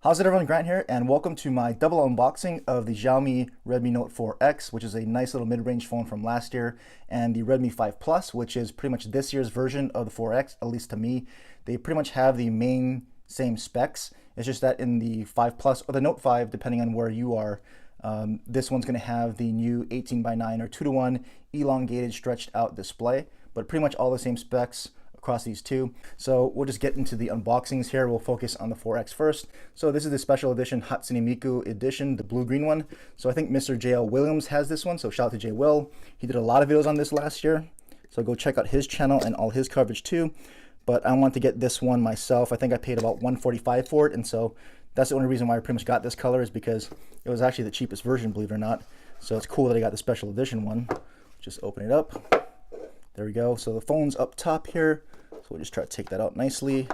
How's it everyone, Grant here, and welcome to my double unboxing of the Xiaomi Redmi Note 4X, which is a nice little mid-range phone from last year, and the Redmi 5 Plus, which is pretty much this year's version of the 4X, at least to me. They pretty much have the same specs. It's just that in the 5 Plus or the Note 5, depending on where you are, this one's going to have the new 18:9 or 2:1 elongated stretched out display, but pretty much all the same specs across these two. So we'll just get into the unboxings here. We'll focus on the 4X first. So this is the special edition Hatsune Miku edition, the blue-green one. So I think Mr. JL Williams has this one, so shout out to J Will. He did a lot of videos on this last year, so go check out his channel and all his coverage too. But I want to get this one myself. I think I paid about $145 for it, and so that's the only reason why I pretty much got this color, is because it was actually the cheapest version, believe it or not. So it's cool that I got the special edition one. Just open it up. There we go. So the phone's up top here. So we'll just try to take that out nicely.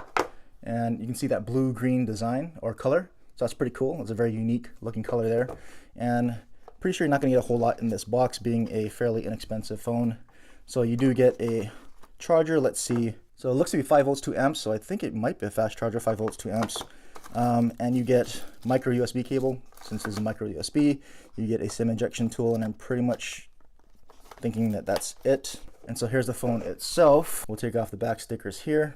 And you can see that blue-green design or color. So that's pretty cool. It's a very unique looking color there. And pretty sure you're not going to get a whole lot in this box, being a fairly inexpensive phone. So you do get a charger. Let's see. So it looks to be 5 volts, 2 amps. So I think it might be a fast charger, 5 volts, 2 amps. And you get micro USB cable. Since this is micro USB, you get a SIM injection tool, and I'm pretty much thinking that that's it. And so here's the phone itself. We'll take off the back stickers here.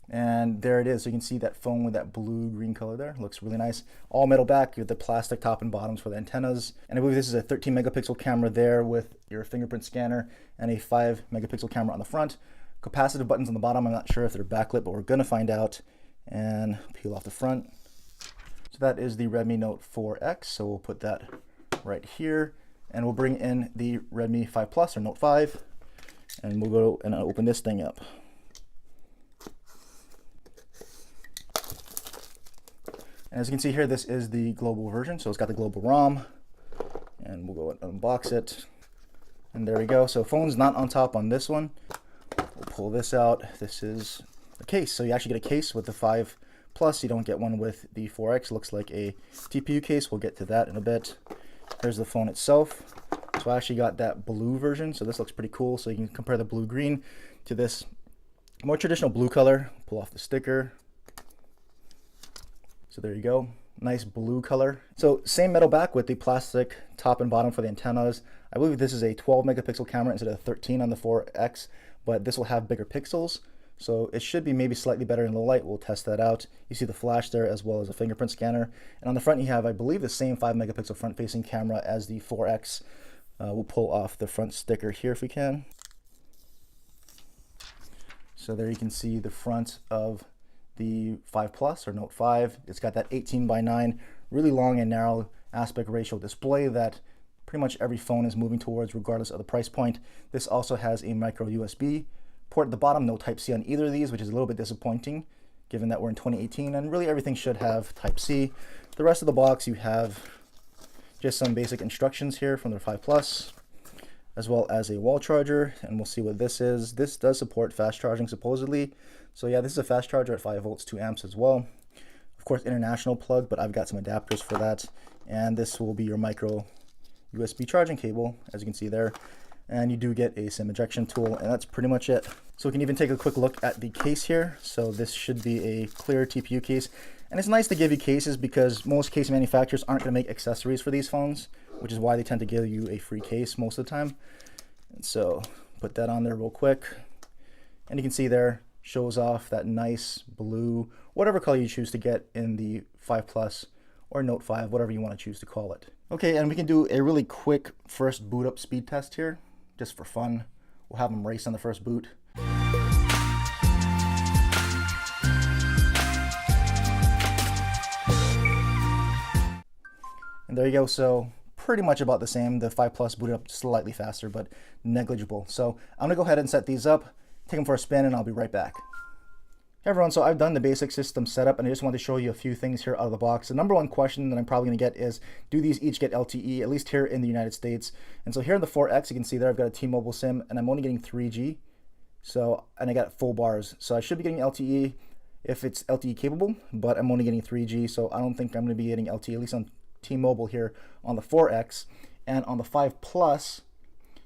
And there it is. So you can see that phone with that blue-green color there. Looks really nice. All metal back with the plastic top and bottoms for the antennas. And I believe this is a 13 megapixel camera there with your fingerprint scanner, and a 5 megapixel camera on the front. Capacitive buttons on the bottom. I'm not sure if they're backlit, but we're going to find out. And peel off the front. So that is the Redmi Note 4X. So we'll put that right here. And we'll bring in the Redmi 5 Plus or Note 5, and we'll go and open this thing up. And as you can see here, this is the global version, so it's got the global ROM, and we'll go and unbox it. And there we go. So phone's not on top on this one. We'll pull this out. This is a case, so you actually get a case with the 5 Plus. You don't get one with the 4X. Looks like a TPU case. We'll get to that in a bit. Here's the phone itself. So I actually got that blue version, so this looks pretty cool. So you can compare the blue-green to this more traditional blue color. Pull off the sticker. So there you go. Nice blue color. So same metal back with the plastic top and bottom for the antennas. I believe this is a 12 megapixel camera instead of 13 on the 4X, but this will have bigger pixels. So it should be maybe slightly better in low light. We'll test that out. You see the flash there as well as a fingerprint scanner. And on the front you have, I believe, the same 5 megapixel front facing camera as the 4X. We'll pull off the front sticker here if we can. So there you can see the front of the 5 Plus or Note 5. It's got that 18:9, really long and narrow aspect ratio display that pretty much every phone is moving towards regardless of the price point. This also has a micro USB port at the bottom, no Type-C on either of these, which is a little bit disappointing given that we're in 2018, and really everything should have Type-C. The rest of the box, you have just some basic instructions here from the 5 Plus, as well as a wall charger, and we'll see what this is. This does support fast charging supposedly. So yeah, this is a fast charger at 5 volts, 2 amps as well. Of course, international plug, but I've got some adapters for that. And this will be your micro USB charging cable, as you can see there. And you do get a SIM ejection tool, and that's pretty much it. So we can even take a quick look at the case here. So this should be a clear TPU case. And it's nice to give you cases because most case manufacturers aren't going to make accessories for these phones, which is why they tend to give you a free case most of the time. And so put that on there real quick. And you can see there, shows off that nice blue, whatever color you choose to get in the 5 Plus or Note 5, whatever you want to choose to call it. Okay, and we can do a really quick first boot up speed test here, just for fun. We'll have them race on the first boot. And there you go. So pretty much about the same. The 5 Plus booted up slightly faster, but negligible. So I'm gonna go ahead and set these up, take them for a spin, and I'll be right back. Hey everyone, so I've done the basic system setup, and I just wanted to show you a few things here out of the box. The number one question that I'm probably going to get is, do these each get LTE, at least here in the United States? And so here in the 4X, you can see there I've got a T-Mobile SIM, and I'm only getting 3G. So, and I got full bars. So I should be getting LTE if it's LTE capable, but I'm only getting 3G, so I don't think I'm going to be getting LTE, at least on T-Mobile here on the 4X. And on the 5 Plus,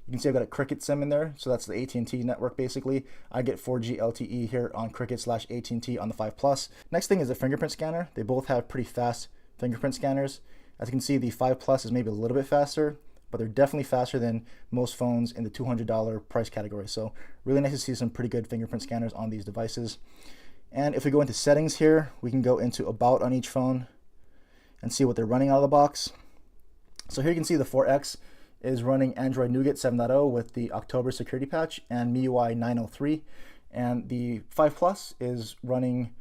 You can see I've got a Cricket SIM in there, so that's the AT&T network basically. I get 4G LTE here on Cricket/AT&T on the 5 Plus. Next thing is the fingerprint scanner. They both have pretty fast fingerprint scanners. As you can see, the 5 Plus is maybe a little bit faster, but they're definitely faster than most phones in the $200 price category. So really nice to see some pretty good fingerprint scanners on these devices. And if we go into settings here, we can go into about on each phone and see what they're running out of the box. So here you can see the 4X is running Android Nougat 7.0 with the October security patch and MIUI 903. And the 5 Plus is running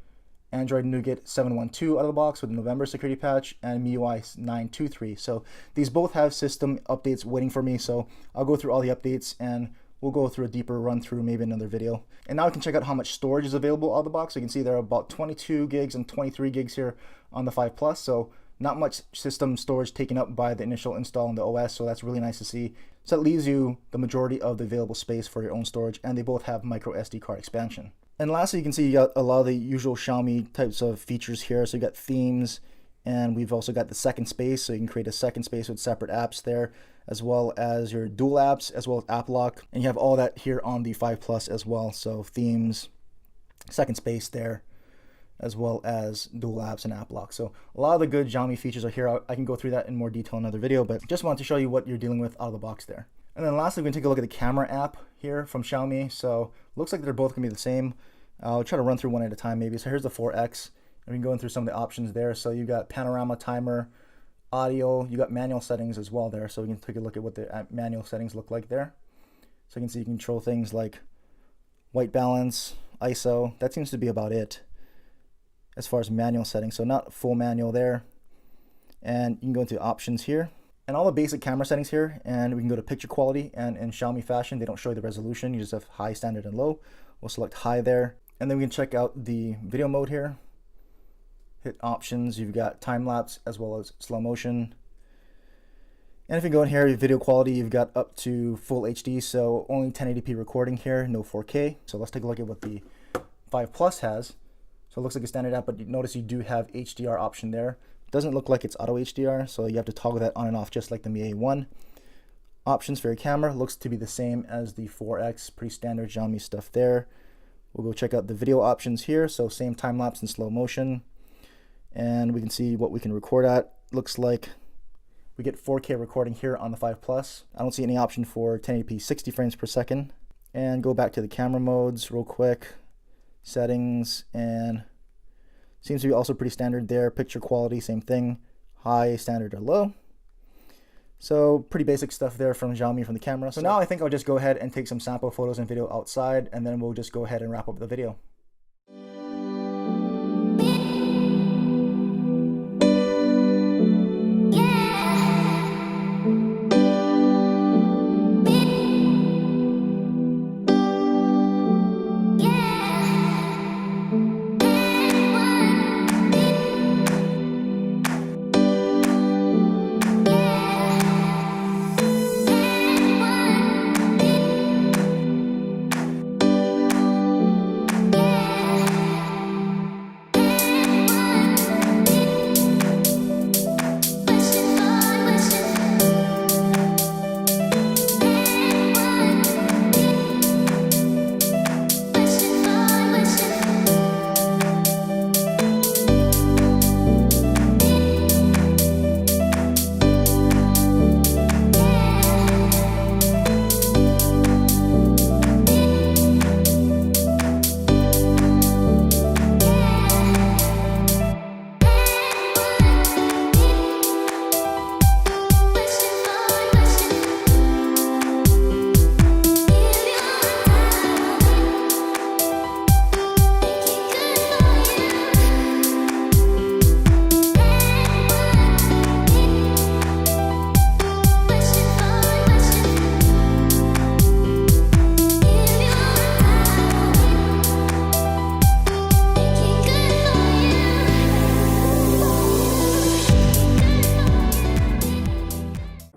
Android Nougat 7.12 out of the box with the November security patch and MIUI 923. So these both have system updates waiting for me. So I'll go through all the updates and we'll go through a deeper run through maybe another video. And now we can check out how much storage is available out of the box. So you can see there are about 22 gigs and 23 gigs here on the 5 Plus. So not much system storage taken up by the initial install in the OS. So that's really nice to see. So that leaves you the majority of the available space for your own storage, and they both have micro SD card expansion. And lastly, you can see you got a lot of the usual Xiaomi types of features here. So you got themes, and we've also got the second space. So you can create a second space with separate apps there, as well as your dual apps, as well as app lock. And you have all that here on the 5 Plus as well. So themes, second space there, as well as dual apps and app lock. So a lot of the good Xiaomi features are here. I can go through that in more detail in another video, but just wanted to show you what you're dealing with out of the box there. And then lastly, we can take a look at the camera app here from Xiaomi. So looks like they're both gonna be the same. I'll try to run through one at a time maybe. So here's the 4X, and we can go through some of the options there. So you got panorama, timer, audio, you got manual settings as well there. So we can take a look at what the manual settings look like there. So you can see you can control things like white balance, ISO. That seems to be about it as far as manual settings. So not full manual there. And you can go into options here and all the basic camera settings here, and we can go to picture quality, and in Xiaomi fashion, they don't show you the resolution. You just have high, standard, and low. We'll select high there. And then we can check out the video mode here. Hit options, you've got time lapse as well as slow motion. And if you go in here, video quality, you've got up to full HD, so only 1080p recording here, no 4K. So let's take a look at what the 5 Plus has. So it looks like a standard app, but you notice you do have HDR option there. It doesn't look like it's auto HDR, so you have to toggle that on and off just like the Mi A1. Options for your camera looks to be the same as the 4X, pretty standard Xiaomi stuff there. We'll go check out the video options here, so same time lapse and slow motion. And we can see what we can record at. Looks like we get 4K recording here on the 5 Plus. I don't see any option for 1080p 60 frames per second. And go back to the camera modes real quick. Settings, and seems to be also pretty standard there. Picture quality, same thing, high, standard, or low. So pretty basic stuff there from Xiaomi from the camera. So now I think I'll just go ahead and take some sample photos and video outside, and then we'll just go ahead and wrap up the video.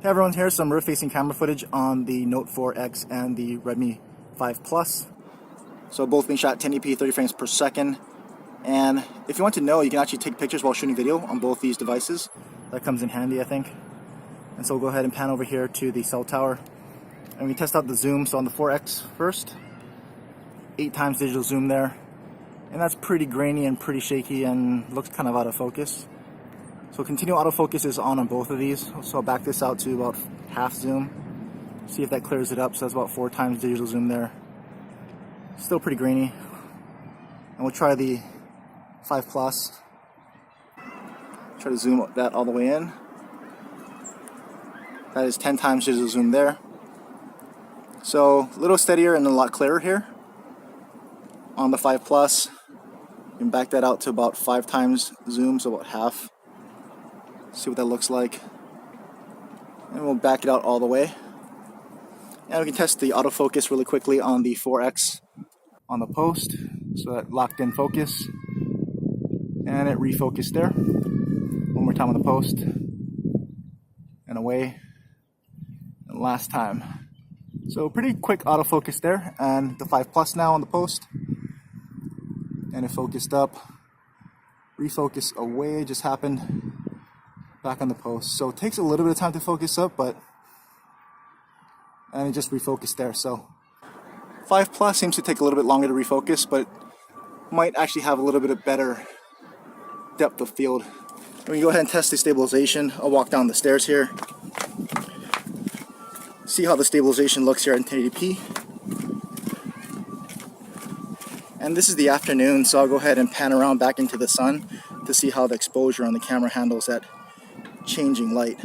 Hey everyone, here's some rear-facing camera footage on the Note 4X and the Redmi 5 Plus. So both being shot 1080p 30 frames per second. And if you want to know, you can actually take pictures while shooting video on both these devices. That comes in handy, I think. And so we'll go ahead and pan over here to the cell tower. And we test out the zoom. So on the 4X first, 8 times digital zoom there. And that's pretty grainy and pretty shaky and looks kind of out of focus. So continual autofocus is on both of these. So I'll back this out to about half zoom. See if that clears it up. So that's about 4 times digital zoom there. Still pretty grainy. And we'll try the 5 Plus. Try to zoom that all the way in. That is 10 times digital zoom there. So a little steadier and a lot clearer here. On the 5 Plus, you can back that out to about 5 times zoom, so about half. See what that looks like. And we'll back it out all the way. And we can test the autofocus really quickly on the 4X on the post. So that locked in focus. And it refocused there. One more time on the post. And away. And last time. So pretty quick autofocus there. And the 5 Plus now on the post. And it focused up. Refocus away just happened. Back on the post. So it takes a little bit of time to focus up, and it just refocused there. So 5 Plus seems to take a little bit longer to refocus, but might actually have a little bit of better depth of field. We can go ahead and test the stabilization. I'll walk down the stairs here. See how the stabilization looks here in 1080p. And this is the afternoon, so I'll go ahead and pan around back into the sun to see how the exposure on the camera handles that changing light.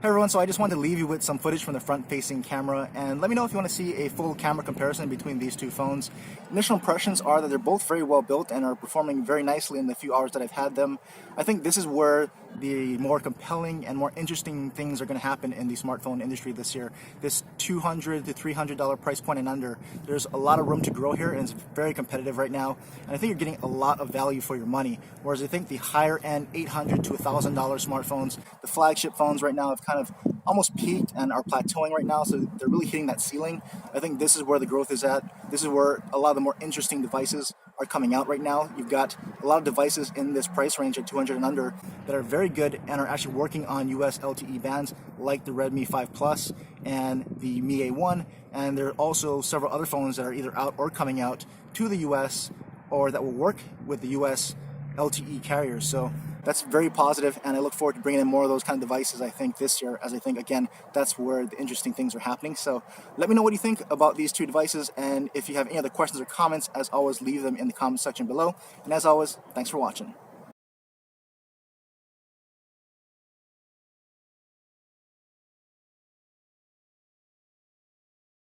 Hey everyone, so I just wanted to leave you with some footage from the front-facing camera, and let me know if you want to see a full camera comparison between these two phones. Initial impressions are that they're both very well built and are performing very nicely in the few hours that I've had them. I think this is where the more compelling and more interesting things are going to happen in the smartphone industry this year. This $200 to $300 price point and under, there's a lot of room to grow here, and it's very competitive right now. And I think you're getting a lot of value for your money. Whereas I think the higher-end $800 to $1,000 smartphones, the flagship phones right now have kind of almost peaked and are plateauing right now, so they're really hitting that ceiling. I think this is where the growth is at. This is where a lot of the more interesting devices are coming out right now. You've got a lot of devices in this price range at 200 and under that are very good and are actually working on US LTE bands, like the Redmi 5 Plus and the Mi A1, and there are also several other phones that are either out or coming out to the US or that will work with the US LTE carriers. So that's very positive, and I look forward to bringing in more of those kind of devices, I think, this year, as I think, again, that's where the interesting things are happening. So let me know what you think about these two devices, and if you have any other questions or comments, as always, leave them in the comment section below. And as always, thanks for watching.